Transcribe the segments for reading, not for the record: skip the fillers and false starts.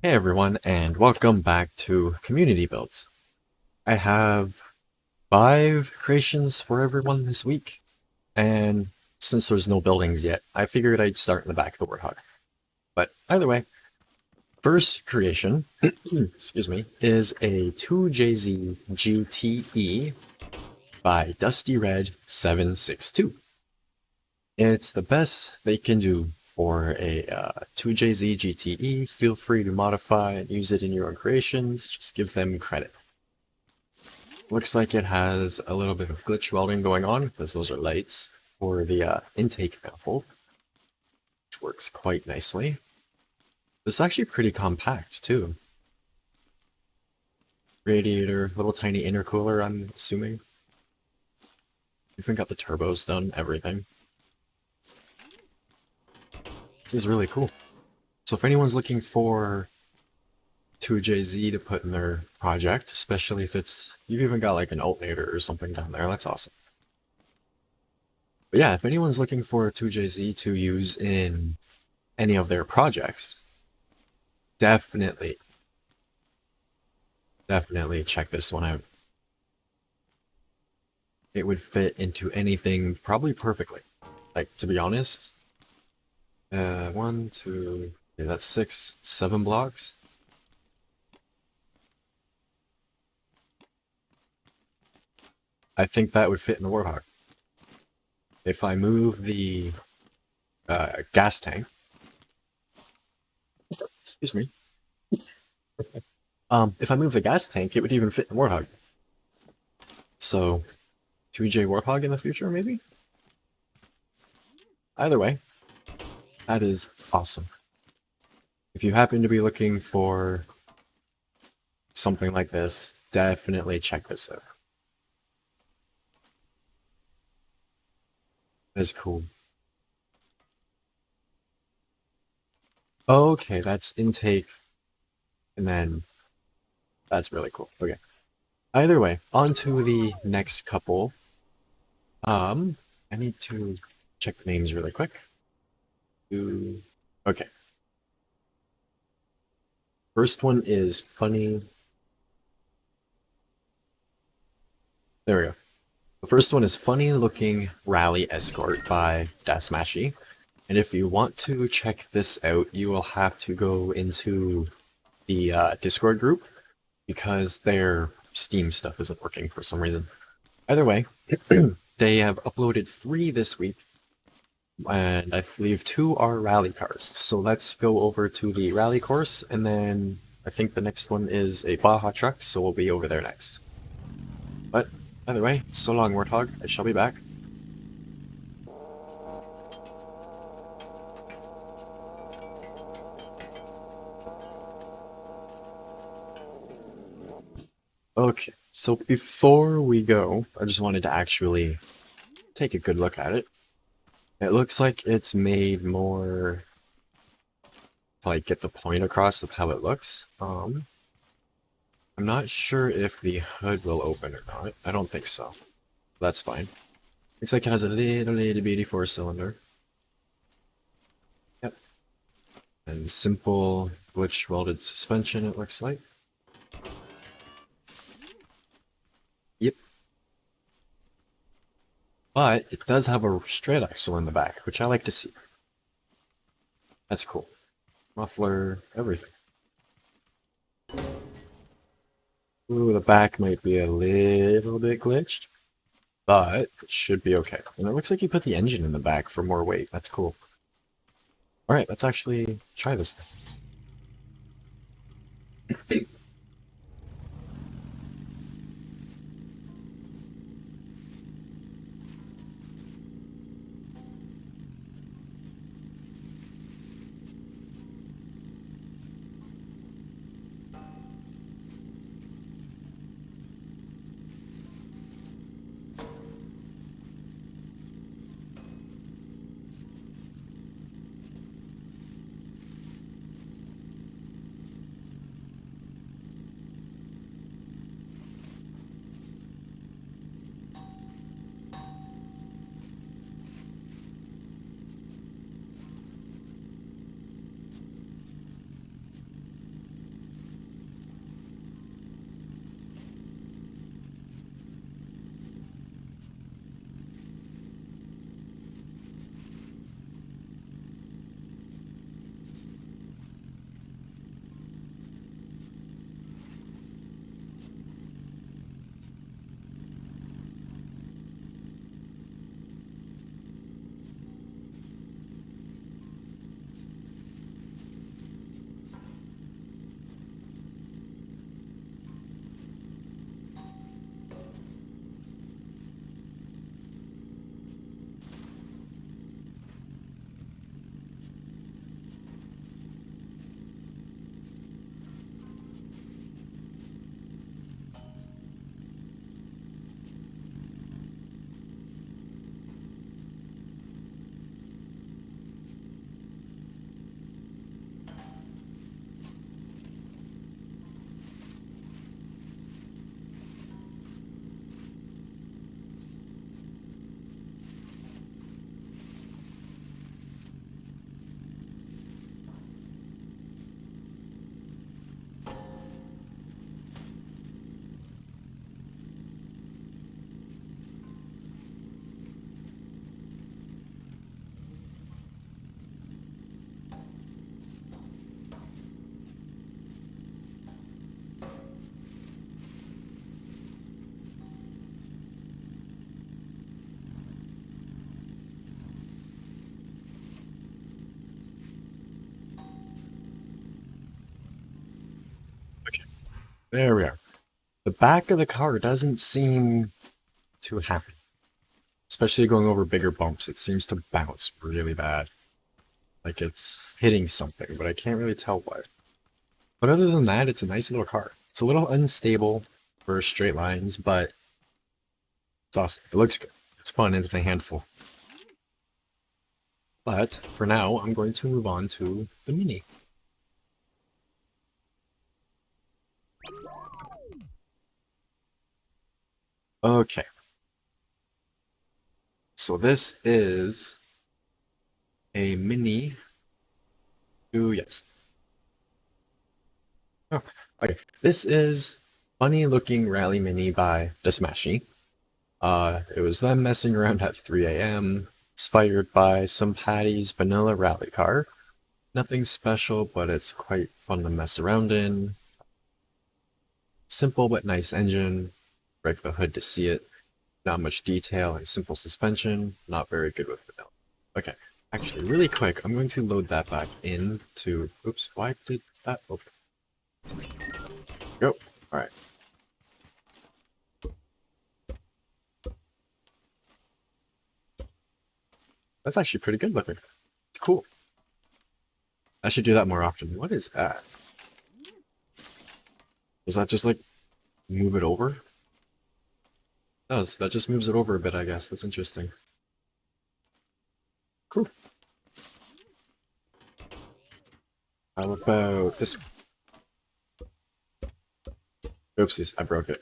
Hey everyone, and welcome back to Community Builds. I have 5 creations for everyone this week, and since there's no buildings yet, I figured I'd start in the back of the Warthog. But either way, first creation, excuse me, is a 2JZ GTE by Dusty Red 762. It's the best they can do for a 2JZ GTE. Feel free to modify and use it in your own creations. Just give them credit. Looks like it has a little bit of glitch welding going on because those are lights for the intake manifold, which works quite nicely. It's actually pretty compact too. Radiator, little tiny intercooler, I'm assuming. Even got the turbos done, everything. This is really cool. So if anyone's looking for 2JZ to put in their project, especially if you've even got like an alternator or something down there, that's awesome. But yeah, if anyone's looking for a 2JZ to use in any of their projects, definitely check this one out. It would fit into anything probably perfectly. Like, to be honest, 1, 2, okay, that's 6, 7 blocks. I think that would fit in the Warthog. If I move the gas tank, excuse me, if I move the gas tank, it would even fit in the Warthog. So, 2J Warthog in the future, maybe? Either way, that is awesome. If you happen to be looking for something like this, definitely check this out. That is cool. Okay, that's intake, and then that's really cool. Okay. Either way, on to the next couple. I need to check the names really quick. Okay. First one is Funny. There we go. The first one is Funny Looking Rally Escort by Dasmashy. And if you want to check this out, you will have to go into the Discord group because their Steam stuff isn't working for some reason. Either way, they have uploaded 3 this week, and I believe 2 are rally cars. So let's go over to the rally course, and then I think the next one is a Baja truck, so we'll be over there next. But either way, so long Warthog, I shall be back. Okay, so before we go, I just wanted to actually take a good look at it. It looks like it's made more to like get the point across of how it looks. I'm not sure if the hood will open or not. I don't think so. That's fine. Looks like it has a little bitty 4-cylinder. Yep. And simple glitch welded suspension, it looks like. Yep. But it does have a straight axle in the back, which I like to see. That's cool. Muffler, everything. Ooh, the back might be a little bit glitched, but it should be okay. And it looks like you put the engine in the back for more weight. That's cool. Alright, let's actually try this thing. There we are. The back of the car doesn't seem too happy. Especially going over bigger bumps, it seems to bounce really bad. Like it's hitting something, but I can't really tell what. But other than that, it's a nice little car. It's a little unstable for straight lines, but it's awesome. It looks good. It's fun and it's a handful. But for now, I'm going to move on to the Mini. Okay. So this is a Mini. Ooh, yes. Oh, okay. This is funny looking Rally Mini by Desmashi. It was them messing around at 3 a.m., inspired by some Patty's vanilla rally car. Nothing special, but it's quite fun to mess around in. Simple but nice engine. Break the hood to see it. Not much detail and simple suspension. Not very good with vanilla. Okay, actually, really quick, I'm going to load that back into... Oops, why did that open? Go. Alright. That's actually pretty good looking. It's cool. I should do that more often. What is that? Does that just like move it over? It does. That just moves it over a bit, I guess. That's interesting. Cool. How about this? Oopsies, I broke it.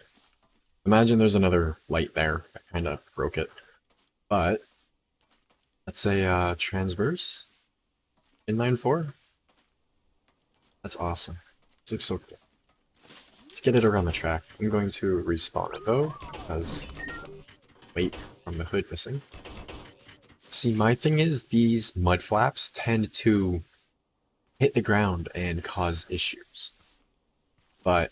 Imagine there's another light there. I kind of broke it. But that's a transverse inline-4. That's awesome. This looks so cool. Let's get it around the track. I'm going to respawn it though, because weight from the hood missing. See, my thing is these mud flaps tend to hit the ground and cause issues. But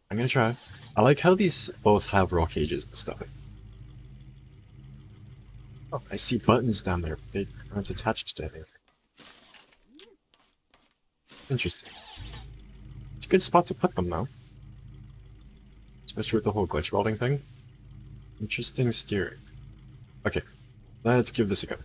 I'm gonna try. I like how these both have roll cages and stuff. Oh, I see buttons down there. They aren't attached to anything. Interesting. It's a good spot to put them though. Especially with the whole glitch welding thing. Interesting steering. Okay, let's give this a go.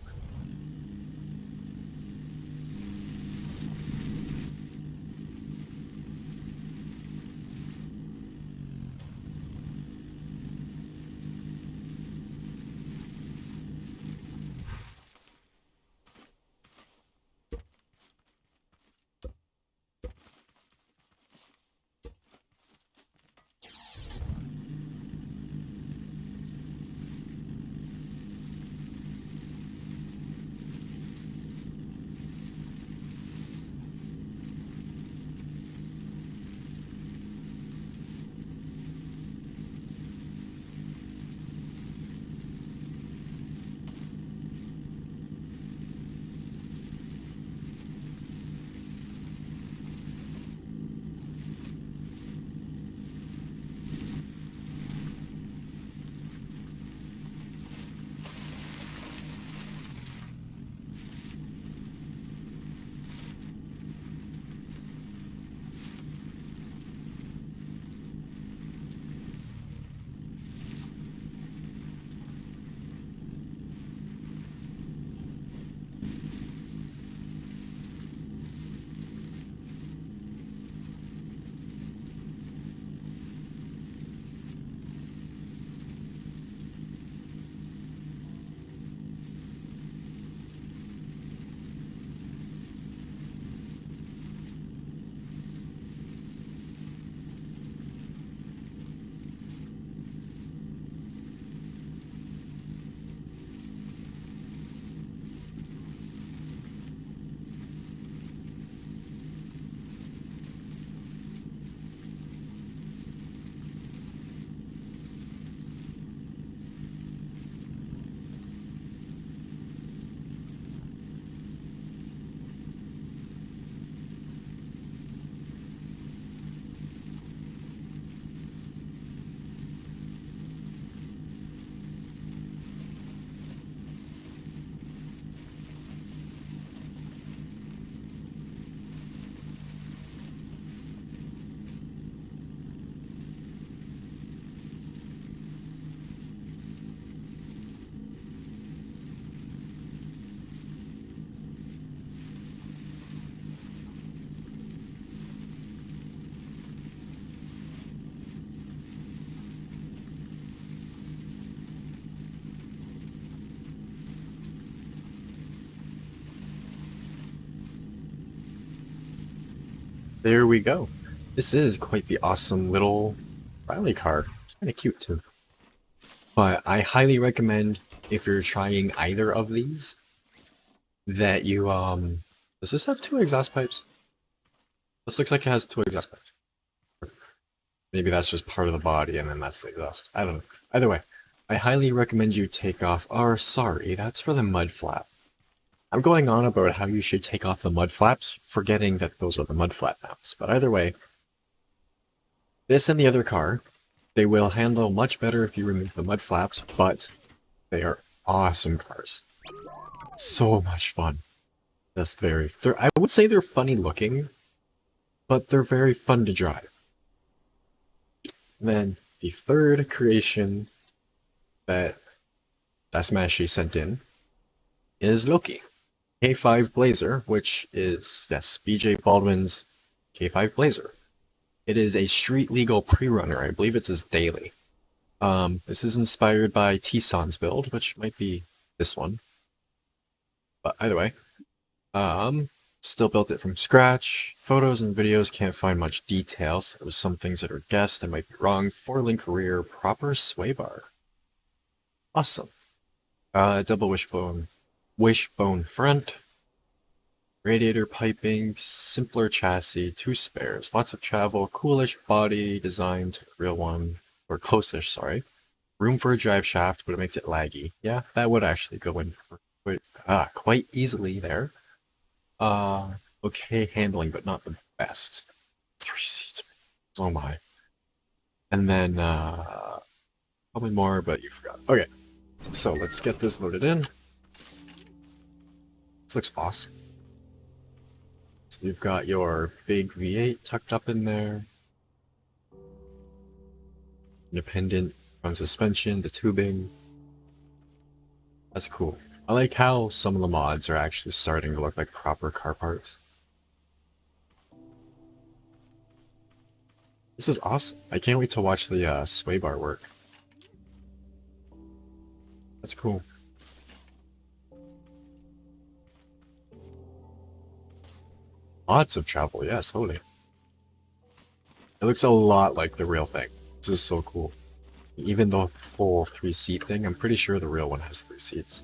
there we go. This is quite the awesome little rally car. It's kind of cute too. But I highly recommend if you're trying either of these that you does this have two exhaust pipes? This looks like it has two exhaust pipes. Maybe that's just part of the body and then that's the exhaust. I don't know. Either way, I highly recommend you take off sorry, that's for the mud flap. I'm going on about how you should take off the mud flaps, forgetting that those are the mud flap mounts. But either way, this and the other car, they will handle much better if you remove the mud flaps, but they are awesome cars. So much fun. I would say they're funny looking, but they're very fun to drive. And then the third creation that Smashy sent in is Loki A5 Blazer, which is, yes, BJ Baldwin's K5 Blazer. It is a street legal pre-runner. I believe it's his daily. This is inspired by T-Son's build, which might be this one. But either way, still built it from scratch. Photos and videos can't find much details. There's some things that are guessed. I might be wrong. 4-link rear, proper sway bar. Awesome. Double wishbone front. Radiator piping, simpler chassis, 2 spares, lots of travel, coolish body design to the real one, or close-ish, sorry. Room for a drive shaft, but it makes it laggy. Yeah, that would actually go in for quite easily there. Okay handling, but not the best. 3 seats. Oh my. And then, probably more, but you forgot. Okay, so let's get this loaded in. This looks awesome. So you've got your big V8 tucked up in there. Independent front suspension, the tubing. That's cool. I like how some of the mods are actually starting to look like proper car parts. This is awesome. I can't wait to watch the sway bar work. That's cool. Lots of travel, yes, totally. It looks a lot like the real thing. This is so cool. Even the whole 3-seat thing, I'm pretty sure the real one has 3 seats.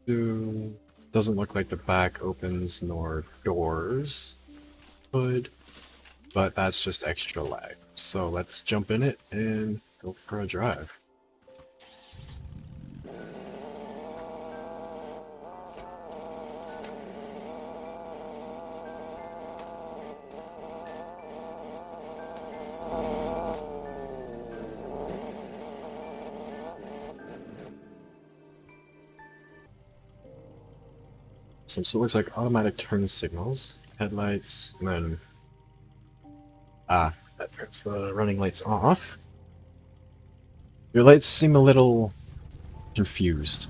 Doesn't look like the back opens nor doors. Could, but that's just extra lag. So let's jump in it and go for a drive. So it looks like automatic turn signals, headlights, and then that turns the running lights off. Your lights seem a little confused.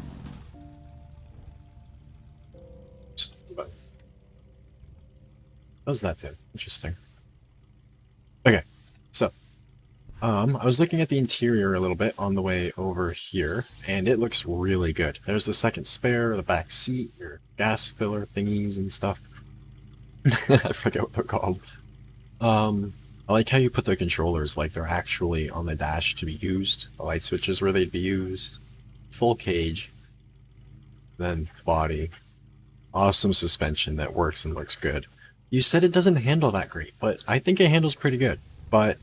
What does that do? Interesting. Okay, so I was looking at the interior a little bit on the way over here, and it looks really good. There's the second spare, the back seat, your gas filler thingies and stuff. I forget what they're called. I like how you put the controllers like they're actually on the dash to be used. The light switches where they'd be used. Full cage. Then body. Awesome suspension that works and looks good. You said it doesn't handle that great, but I think it handles pretty good. But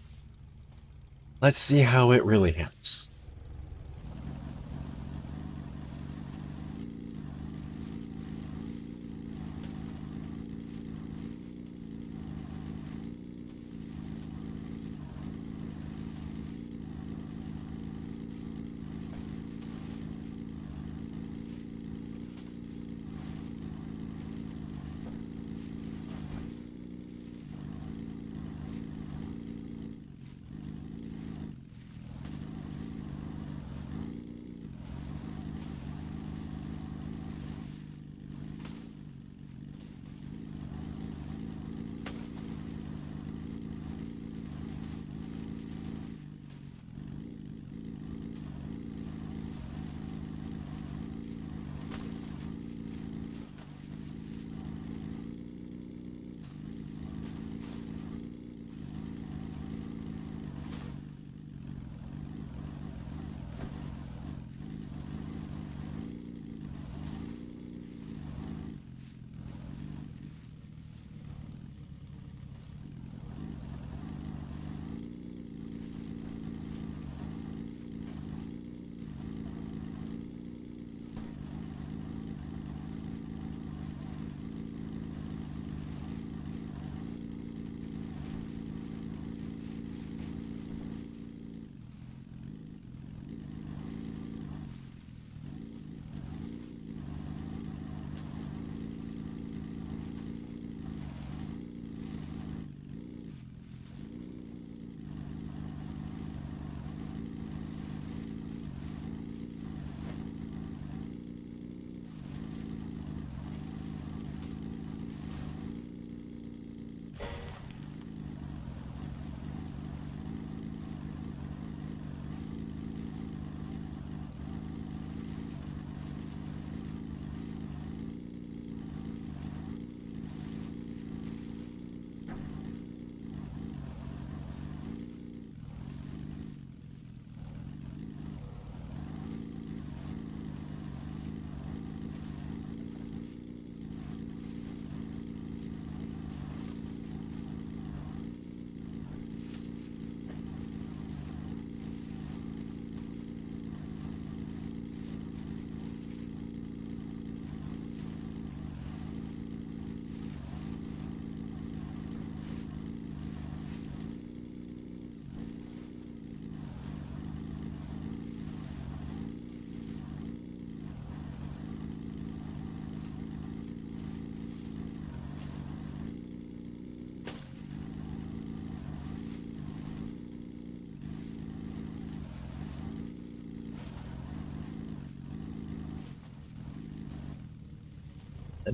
let's see how it really handles.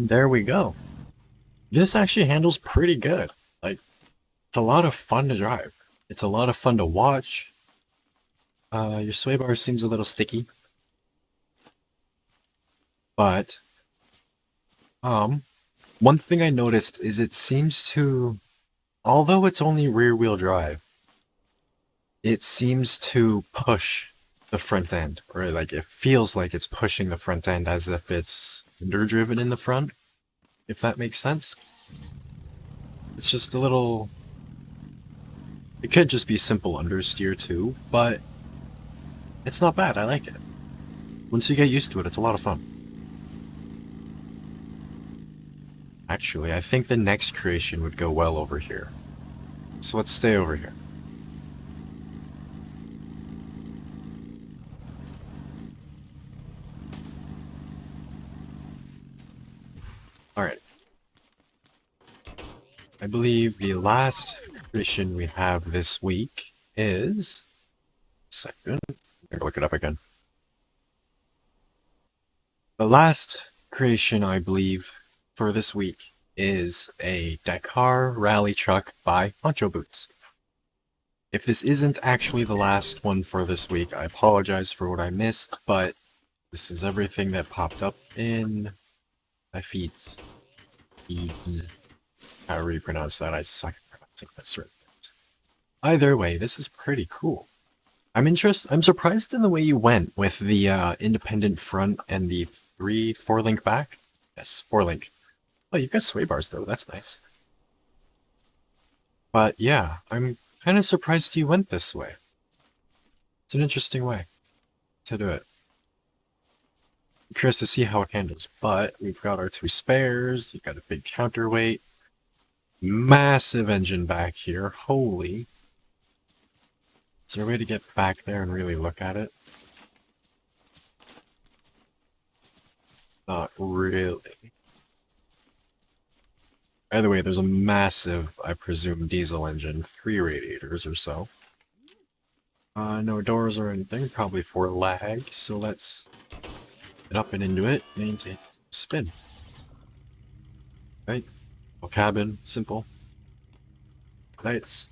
And there we go. This actually handles pretty good. Like, it's a lot of fun to drive. It's a lot of fun to watch. Your sway bar seems a little sticky. But, one thing I noticed is it seems to, although it's only rear wheel drive, it seems to push the front end, or like it feels like it's pushing the front end as if it's underdriven in the front, if that makes sense. It's just a little, it could just be simple understeer too, but it's not bad, I like it. Once you get used to it, it's a lot of fun. Actually, I think the next creation would go well over here. So let's stay over here. Alright. I believe the last creation we have this week is... Second. I'm gonna look it up again. The last creation, I believe, for this week is a Dakar rally truck by Pancho Boots. If this isn't actually the last one for this week, I apologize for what I missed, but this is everything that popped up in my feeds. However you pronounce that, I suck at pronouncing certain things. Either way, this is pretty cool. I'm surprised in the way you went with the independent front and the 4-link back. Yes, 4-link. Oh, you've got sway bars though, that's nice. But yeah, I'm kind of surprised you went this way. It's an interesting way to do it. I'm curious to see how it handles, but we've got our 2 spares, you've got a big counterweight, massive engine back here, holy. Is there a way to get back there and really look at it? Not really. Either way, there's a massive, I presume, diesel engine, 3 radiators or so. No doors or anything, probably for lag, so let's get up and into it, maintain spin. Right? No cabin, simple. Lights.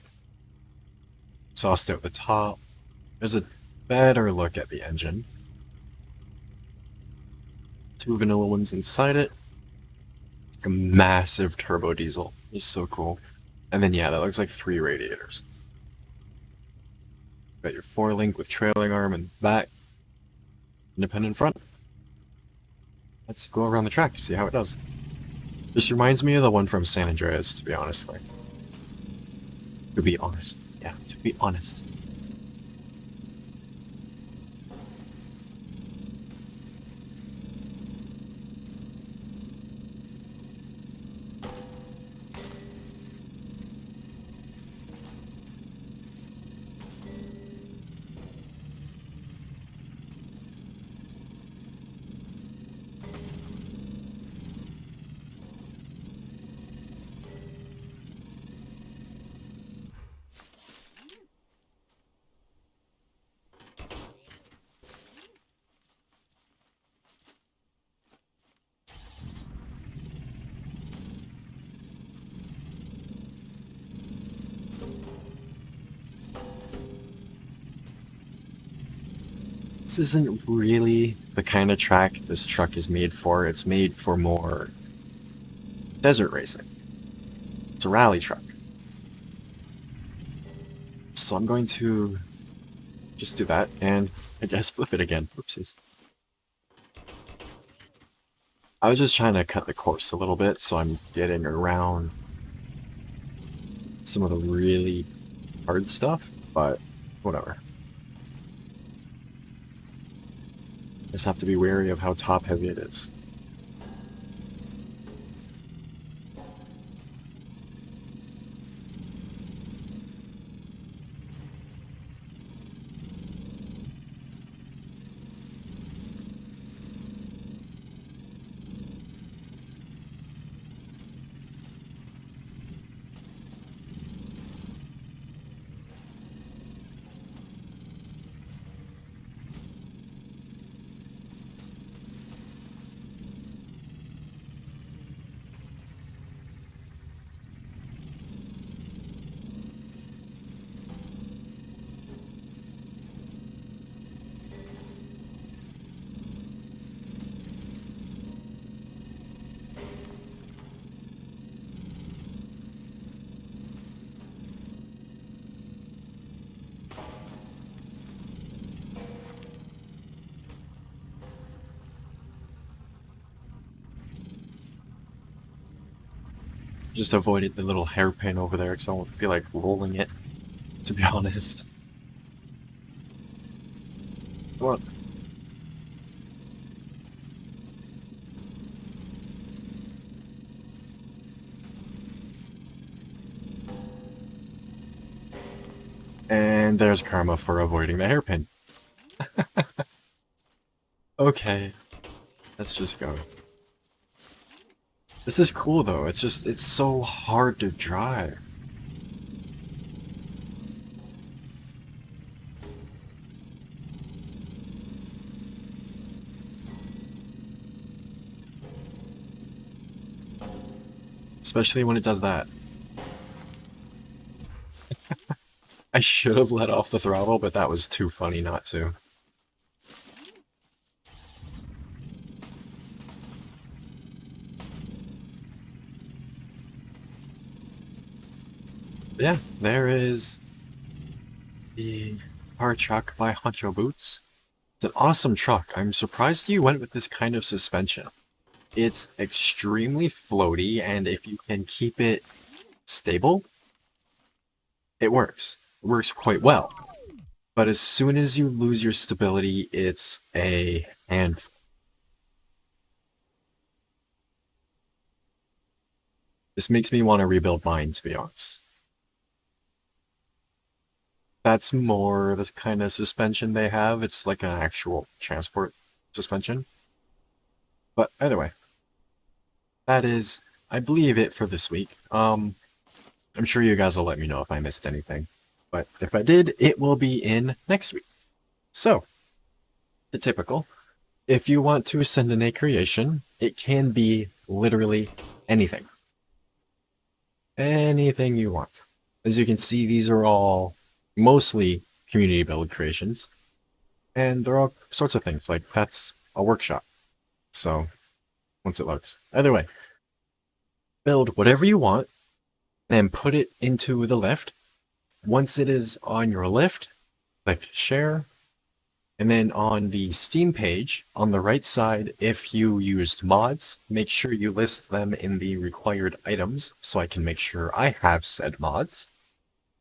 Exhaust out the top. There's a better look at the engine. 2 vanilla ones inside it. It's like a massive turbo diesel. It's so cool. And then yeah, that looks like 3 radiators. Got your 4-link with trailing arm and back. Independent front. Let's go around the track to see how it does. This reminds me of the one from San Andreas, to be honest. To be honest. Yeah, to be honest. This isn't really the kind of track this truck is made for. It's made for more desert racing. It's a rally truck. So I'm going to just do that and I guess flip it again. Oopsies. I was just trying to cut the course a little bit so I'm getting around some of the really hard stuff, but whatever. Just have to be wary of how top heavy it is. Just avoided the little hairpin over there because I don't feel like rolling it, to be honest. What? And there's karma for avoiding the hairpin. Okay, let's just go. This is cool though, it's so hard to drive. Especially when it does that. I should have let off the throttle, but that was too funny not to. Yeah, there is the car truck by Pancho Boots. It's an awesome truck. I'm surprised you went with this kind of suspension. It's extremely floaty, and if you can keep it stable, it works. It works quite well. But as soon as you lose your stability, it's a handful. This makes me want to rebuild mine, to be honest. That's more the kind of suspension they have. It's like an actual transport suspension. But either way, that is, I believe, it for this week. I'm sure you guys will let me know if I missed anything. But if I did, it will be in next week. So, the typical. If you want to send in a creation, it can be literally anything. Anything you want. As you can see, these are all mostly community build creations. And there are all sorts of things, like that's a workshop. So, once it loads. Either way, build whatever you want, and put it into the lift. Once it is on your lift, click share. And then on the Steam page, on the right side, if you used mods, make sure you list them in the required items so I can make sure I have said mods.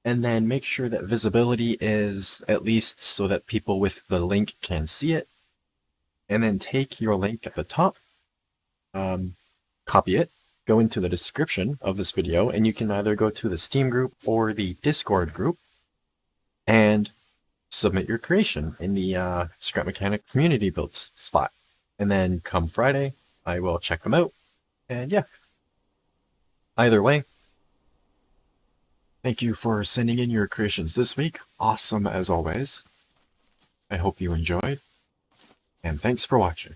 And then make sure that visibility is at least so that people with the link can see it. And then take your link at the top, copy it, go into the description of this video, and you can either go to the Steam group or the Discord group and submit your creation in the Scrap Mechanic community builds spot. And then come Friday, I will check them out. And yeah. Either way, thank you for sending in your creations this week. Awesome as always. I hope you enjoyed. And thanks for watching.